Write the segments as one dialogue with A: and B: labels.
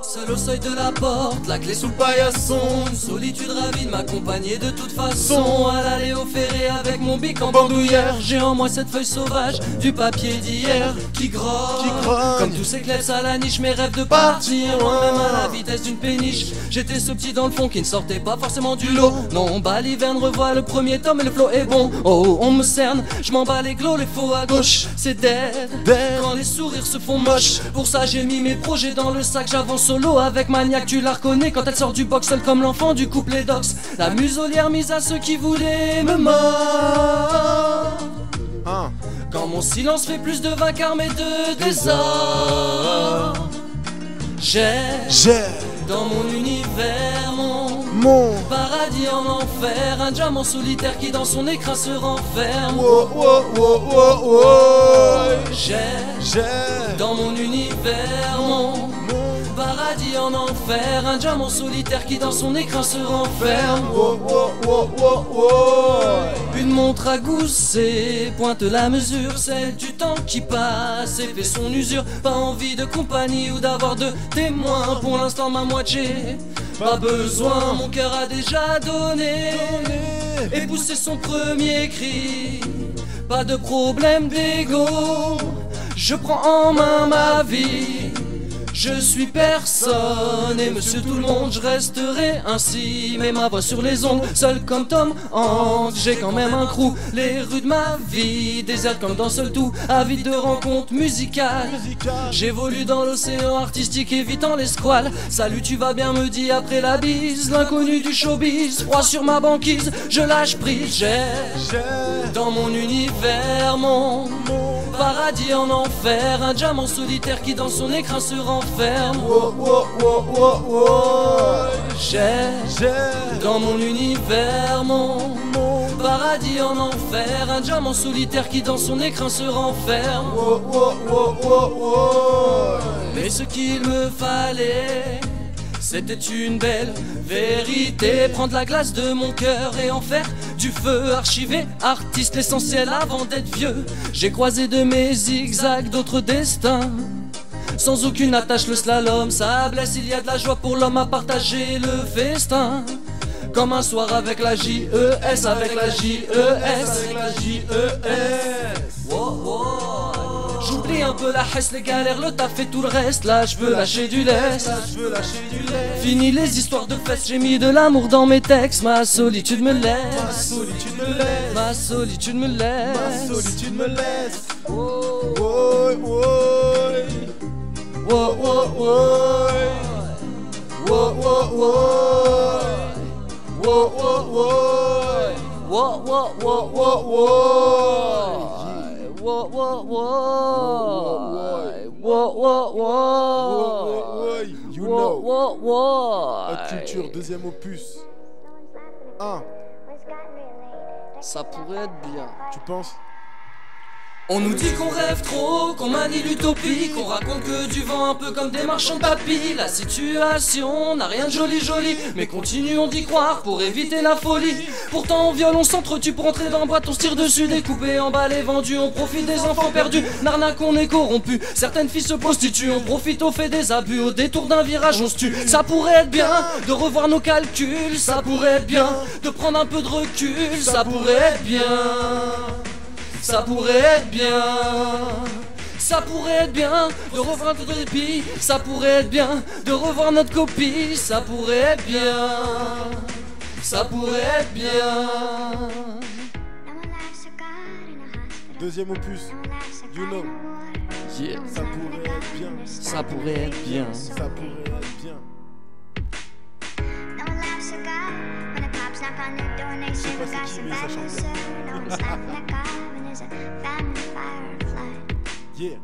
A: Seul au seuil de la porte, la clé sous le paillasson. Une solitude ravie de m'accompagner de toute façon. À l'aller au ferré avec mon bic en bandoulière. J'ai en moi cette feuille sauvage, du papier d'hier qui grogne. Comme tous ces clefs à la niche, mes rêves de partir loin, même à la vitesse d'une péniche. J'étais ce petit dans le fond qui ne sortait pas forcément du lot. Non, Baliverne revoit le premier tome et le flow est bon. Oh, on me cerne, je m'en bats les glos, les faux à gauche. C'est dead, quand les sourires se font moches. Pour ça j'ai mis mes projets dans le sac, j'avance solo avec Maniac, tu la reconnais quand elle sort du box, seule comme l'enfant du couplet d'Ox. La muselière mise à ceux qui voulaient me mordre. Quand mon silence fait plus de vacarme et de désordre. J'ai dans mon univers mon paradis en enfer, un diamant solitaire qui dans son écrin se renferme. J'ai dans mon univers mon paradis en enfer, un diamant solitaire qui dans son écrin se renferme. Une montre à gousset pointe la mesure, celle du temps qui passe et fait son usure. Pas envie de compagnie ou d'avoir de témoins, pour l'instant ma moitié pas besoin. Mon cœur a déjà donné et poussé son premier cri. Pas de problème d'ego, je prends en main ma vie. Je suis personne et monsieur tout le monde, je resterai ainsi. Mais ma voix sur les ondes, seul comme Tom Hanks, j'ai quand même un crew. Les rues de ma vie, désertes comme dans Seul Tout, avide de rencontres musicales. J'évolue dans l'océan artistique, évitant les squales. Salut, tu vas bien, me dit après la bise l'inconnu du showbiz. Froid sur ma banquise, je lâche prise. J'ai dans mon univers mon paradis en enfer, un diamant solitaire qui dans son écrin se renferme. J'ai dans mon univers mon paradis en enfer, un diamant solitaire qui dans son écrin se renferme. Mais ce qu'il me fallait, c'était une belle vérité. Prendre la glace de mon cœur et en faire du feu. Archiver, artiste, l'essentiel avant d'être vieux. J'ai croisé de mes zigzags d'autres destins. Sans aucune attache le slalom, ça blesse. Il y a de la joie pour l'homme à partager le festin. Comme un soir avec la JES, avec la JES, avec la JES. J'oublie un peu la hesse, les galères, le taf et tout le reste. Là je veux lâcher du lest. Fini les histoires de fesses, j'ai mis de l'amour dans mes textes. Ma solitude me laisse, ma solitude me laisse, ma solitude me laisse, ma solitude me laisse.
B: You know. Haute Culture, deuxième opus.
A: Ça pourrait être bien.
B: Tu penses?
A: On nous dit qu'on rêve trop, qu'on manie l'utopie, qu'on raconte que du vent un peu comme des marchands de tapis. La situation n'a rien de joli, mais continuons d'y croire pour éviter la folie. Pourtant on viole, on s'entretue pour entrer dans la boîte, on se tire dessus, découpé, emballé, vendu. On profite des enfants perdus, n'arnaque, on est corrompu. Certaines filles se prostituent, on profite, on fait des abus. Au détour d'un virage on se tue. Ça pourrait être bien de revoir nos calculs, ça pourrait être bien de prendre un peu de recul, ça pourrait être bien. Ça pourrait être bien, ça pourrait être bien de revoir notre répit, ça pourrait être bien de revoir notre copie, ça pourrait être bien, ça pourrait être bien.
B: Deuxième opus, you know.
A: Yeah.
B: Ça pourrait être bien,
A: ça pourrait être bien,
B: ça pourrait être bien. Je sais pas c'est qui, mais ça chante bien. Yeah.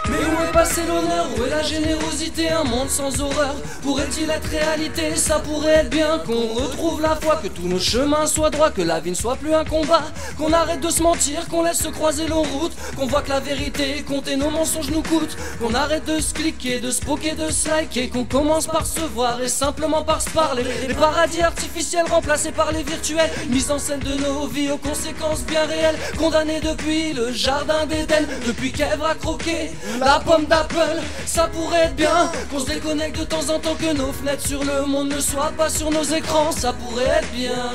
A: Mais où est passé l'honneur, où est la générosité? Un monde sans horreur, pourrait-il être réalité? Ça pourrait être bien qu'on retrouve la foi, que tous nos chemins soient droits, que la vie ne soit plus un combat, qu'on arrête de se mentir, qu'on laisse se croiser nos routes, qu'on voit que la vérité compte et nos mensonges nous coûtent, qu'on arrête de se cliquer, de se poker, de se liker, qu'on commence par se voir et simplement par se parler. Les paradis artificiels remplacés par les virtuels, mise en scène de nos vies aux conséquences bien réelles, condamnés depuis le jardin d'Éden, depuis qu'Ève a croqué la pomme d'Apple. Ça pourrait être bien qu'on se déconnecte de temps en temps, que nos fenêtres sur le monde ne soient pas sur nos écrans. Ça pourrait être bien,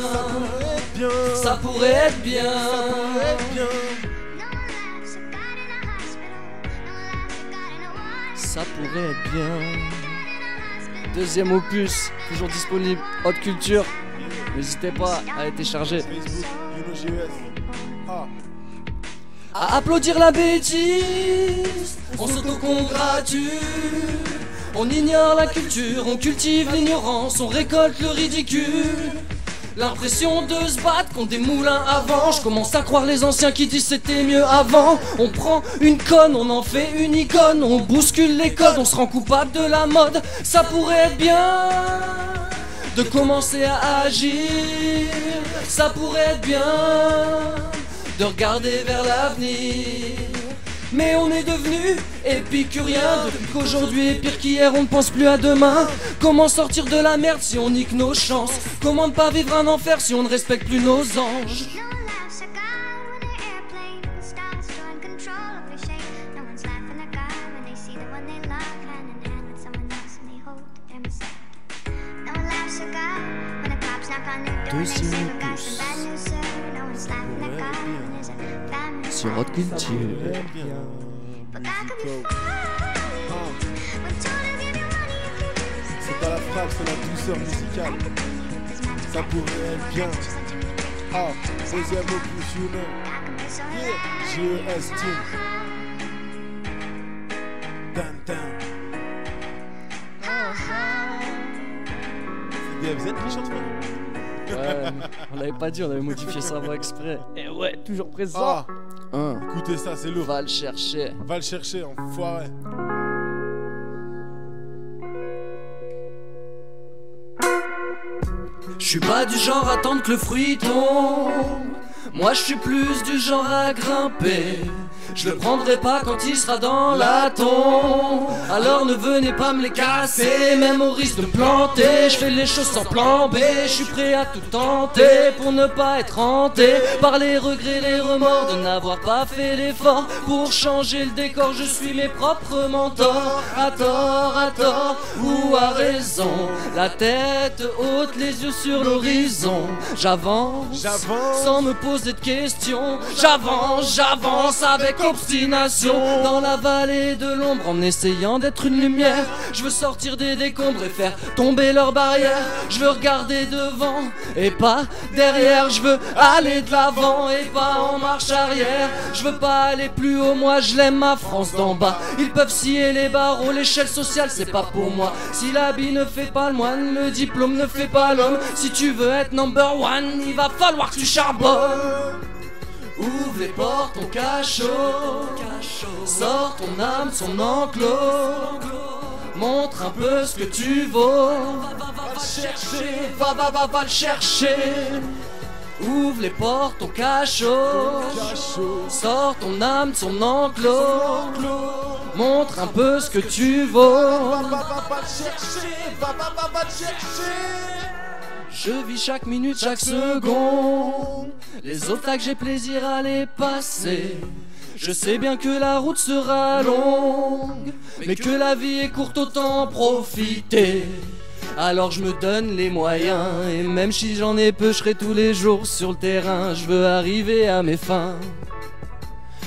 A: ça pourrait être bien, ça pourrait être bien. Ça pourrait être bien. Deuxième opus, toujours disponible, Haute Culture. N'hésitez pas à être téléchargé. À applaudir la bêtise, on s'autocongratule. On ignore la culture, on cultive l'ignorance, on récolte le ridicule. L'impression de se battre contre des moulins à vent. Je commence à croire les anciens qui disent c'était mieux avant. On prend une conne, on en fait une icône, on bouscule les codes, on se rend coupable de la mode. Ça pourrait être bien de commencer à agir. Ça pourrait être bien de regarder vers l'avenir. Mais on est devenu épicurien depuis qu'aujourd'hui est pire qu'hier, on ne pense plus à demain. Comment sortir de la merde si on nique nos chances? Comment ne pas vivre un enfer si on ne respecte plus nos anges? Deuxième opus sur Haute Culture.
B: C'est pas la frappe, c'est la douceur musicale. Ça pourrait être bien. Ah, deuxième opus, you know. Yeah, GES Team. Down, down. C'est DFZ qui chante,
A: Ouais, on l'avait pas dit, on avait modifié sa voix exprès. Et ouais, toujours présent.
B: Ah, écoutez ça, c'est lourd.
A: Va le chercher.
B: Va le chercher, enfoiré.
A: Je suis pas du genre à attendre que le fruit tombe. Moi je suis plus du genre à grimper. Je le prendrai pas quand il sera dans la tombe. Alors ne venez pas me les casser, même au risque de me planter. Je fais les choses sans plan B, je suis prêt à tout tenter pour ne pas être hanté par les regrets, les remords de n'avoir pas fait l'effort pour changer le décor. Je suis mes propres mentors, à tort ou à raison. La tête haute, les yeux sur l'horizon. J'avance sans me poser de questions. J'avance avec obstination dans la vallée de l'ombre en essayant d'être une lumière. Je veux sortir des décombres et faire tomber leurs barrières. Je veux regarder devant et pas derrière. Je veux aller de l'avant et pas en marche arrière. Je veux pas aller plus haut, moi je l'aime ma France d'en bas. Ils peuvent scier les barreaux, l'échelle sociale c'est pas pour moi. Si l'habit ne fait pas le moine, le diplôme ne fait pas l'homme. Si tu veux être number one, il va falloir que tu charbonnes. Ouvre les portes, ton cachot. Sors ton âme de son enclos. Montre un peu ce que tu vaux. Va le chercher, va le chercher. Ouvre les portes, ton cachot. Sors ton âme de son enclos. Montre un peu ce que tu vaux. Va le chercher, va le chercher. Je vis chaque minute, chaque seconde. Les obstacles, j'ai plaisir à les passer. Je sais bien que la route sera longue, mais que la vie est courte, autant en profiter. Alors je me donne les moyens, et même si j'en ai peu, je serai tous les jours sur le terrain. Je veux arriver à mes fins.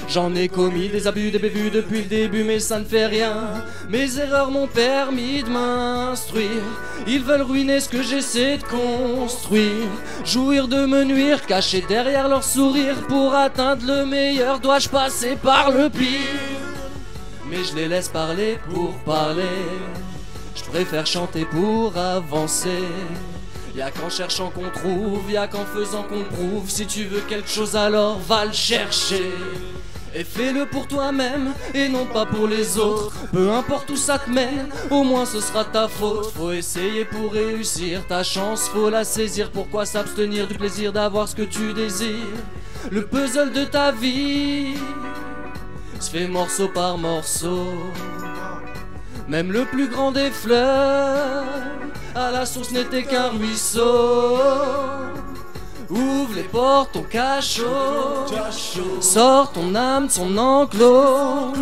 A: J'en ai commis des abus, des bévues depuis le début, mais ça ne fait rien. Mes erreurs m'ont permis de m'instruire. Ils veulent ruiner ce que j'essaie de construire. Jouir de me nuire, caché derrière leur sourire. Pour atteindre le meilleur, dois-je passer par le pire? Mais je les laisse parler pour parler. Je préfère chanter pour avancer. Y'a qu'en cherchant qu'on trouve, y'a qu'en faisant qu'on prouve. Si tu veux quelque chose alors va le chercher. Et fais-le pour toi-même et non pas pour les autres. Peu importe où ça te mène, au moins ce sera ta faute. Faut essayer pour réussir, ta chance faut la saisir. Pourquoi s'abstenir du plaisir d'avoir ce que tu désires? Le puzzle de ta vie se fait morceau par morceau. Même le plus grand des fleurs à la source n'était qu'un ruisseau. Ouvre les portes, ton cachot, sors ton âme de son enclos,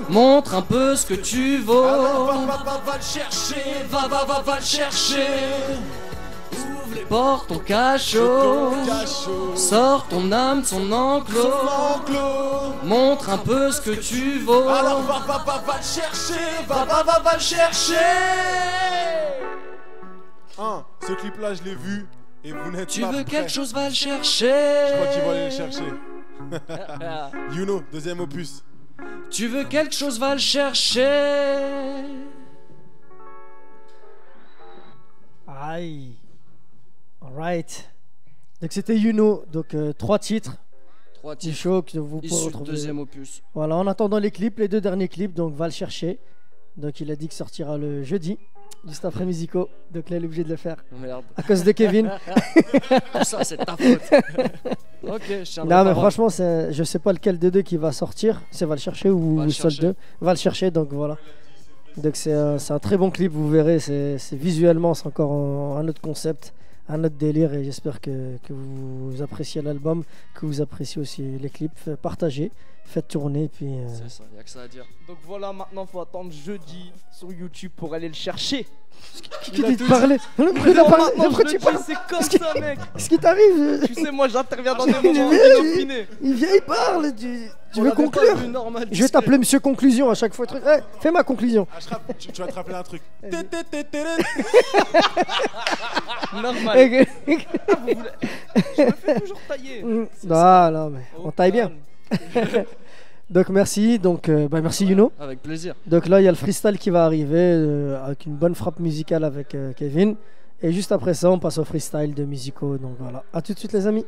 A: montre un peu ce que tu vaux. Va le chercher, va le chercher. Ouvre les portes, ton cachot, sors ton âme de son enclos, montre un peu ce que tu vaux. Alors va le chercher, va le chercher.
B: Ce clip là je l'ai vu. Et vous n'êtes
A: tu
B: pas
A: veux
B: prêt.
A: quelque chose, va le chercher.
B: Je crois qu'il va aller le chercher. Youno, deuxième opus.
A: Tu veux quelque chose, va le chercher.
C: Aïe. Alright. Donc c'était Youno. Donc 3 titres.
A: 3
C: Du
A: titres
C: show que vous pouvez
A: issus du
C: retrouver.
A: deuxième opus.
C: Voilà, en attendant les clips, les 2 derniers clips, donc va le chercher. Donc il a dit que sortira le jeudi, juste après Musico. Donc là il est obligé de le faire.
A: Merde.
C: À cause de Kevin.
A: Tout ça, c'est ta faute. Ok, je tiens.
C: Non mais franchement, je sais pas lequel des deux qui va sortir. C'est va le chercher ou
A: Va le
C: seul
A: chercher.
C: deux. Va le chercher, donc voilà. Donc c'est un très bon clip, vous verrez. C'est visuellement, c'est encore un autre concept, un autre délire. Et j'espère que vous appréciez l'album, que vous appréciez aussi les clips. Partagez, faites tourner, puis.
A: C'est ça, y'a que ça à dire.
D: Donc voilà, maintenant faut attendre jeudi sur YouTube pour aller le chercher.
C: Qui dit de parler? Pourquoi tu parles?
D: C'est comme ça, mec.
C: Qu'est-ce qui t'arrive?
D: Tu sais, moi j'interviens dans des
C: il
D: moments
C: vient,
D: inopinés.
C: Il vient, il parle. Tu
D: On
C: veux
D: l'avait pas
C: conclure?
D: vu normal,
C: Je vais t'appeler Monsieur Conclusion à chaque fois. Fais ma conclusion.
B: Ashraf, tu vas te rappeler un truc.
D: normal.
C: Ok.
D: Je me fais toujours tailler.
C: Non, mais on taille bien. Donc merci, merci Youno.
A: Avec plaisir.
C: Donc là il y a le freestyle qui va arriver avec une bonne frappe musicale avec Kevin. Et juste après ça on passe au freestyle de Musico. Donc voilà, à tout de suite les amis.